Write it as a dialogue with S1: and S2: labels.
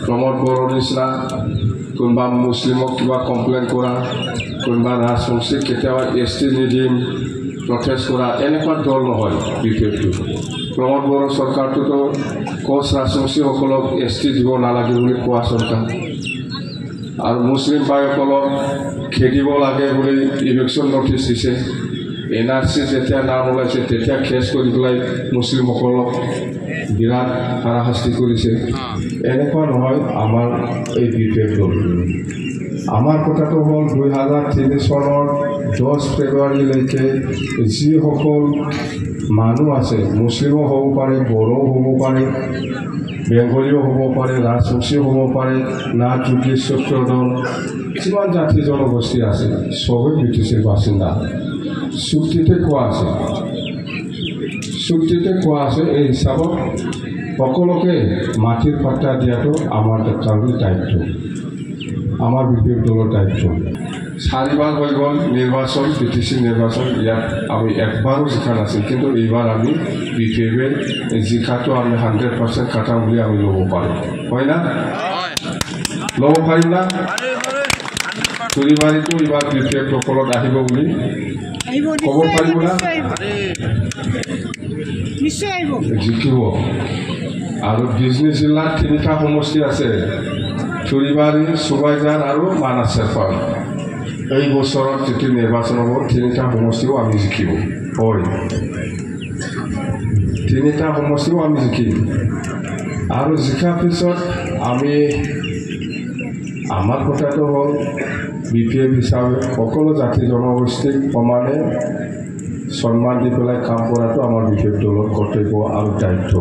S1: প্ৰমোদ বড়োৰ নিচিনা কোনোবা মুছলিমক কিবা কমপ্লেইন কৰা, কোনোবা ৰাজবংশীক কেতিয়াবা ST নিদিম প্ৰটেষ্ট কৰা, এনেকুৱা দল নহয় BPFটো। প্ৰমোদ বড়ো চৰকাৰটোতো কোচ ৰাজবংশীসকলক ST দিব নালাগে বুলি কোৱা চৰকাৰ, আৰু মুছলিম ভাইসকলক খেদিব লাগে বুলি ইলেকশ্যন নটিচ দিছে। NRC যেতিয়া নাম ওলাইছে তেতিয়া কেছ কৰি পেলাই মুছলিমসকলক বিৰাট হাৰাশাস্তি কৰিছে। এনেকুৱা নহয় আমাৰ এই BPF দলটো। আমাৰ কথাটো হ'ল 2003 চনৰ 10 ফেব্ৰুৱাৰীলৈকে যিসকল মানুহ আছে, মুছলিমো হ'ব পাৰে, বড়ো হ'ব পাৰে, বেংগলীও হ'ব পাৰে, ৰাজবংশীও হ'ব পাৰে, নাথ যোগী চত্ৰদল, যিমান জাতি জনগোষ্ঠী আছে চবেই ব্ৰিটিছৰ বাসিন্দা। চুক্তিতে কোৱা আছে এই হিচাপত সকলোকে মাটিৰ পাট্টা দিয়াটো আমাৰ কাৰোৰে দায়িত্ব, আমাৰ BPF দলৰ দায়িত্ব। 4বাৰ হৈ গ'ল নিৰ্বাচন, BTC নিৰ্বাচন, ইয়াত আমি একবাৰো জিকা নাছিল, কিন্তু এইবাৰ আমি BPFে জিকাটো আমি 100% কাটা বুলি আমি ল'ব পাৰোঁ, হয় না? ল'ব পাৰিম না? চুৰিবাৰীটো এইবাৰ BPF সকলত আহিব বুলি ক'ব পাৰিব না? জিকিব। আৰু বিজনী জিলাত 3টা সমষ্টি আছে, চুৰিবাৰী, চুবাইজাৰ আৰু মানাছ চেৰপাল। এই বছৰত যেতিয়া নিৰ্বাচন হ'ব 3টা সমষ্টিও আমি জিকিব, হয় 3টা সমষ্টিও আমি জিকিম। আৰু জিকাৰ পিছত আমাৰ কথাটো হ'ল BPF হিচাপে সকলো জাতি জনগোষ্ঠীক সমানে সন্মান দি পেলাই কাম কৰাটো আমাৰ BPF দলৰ কৰ্তব্য আৰু দায়িত্ব।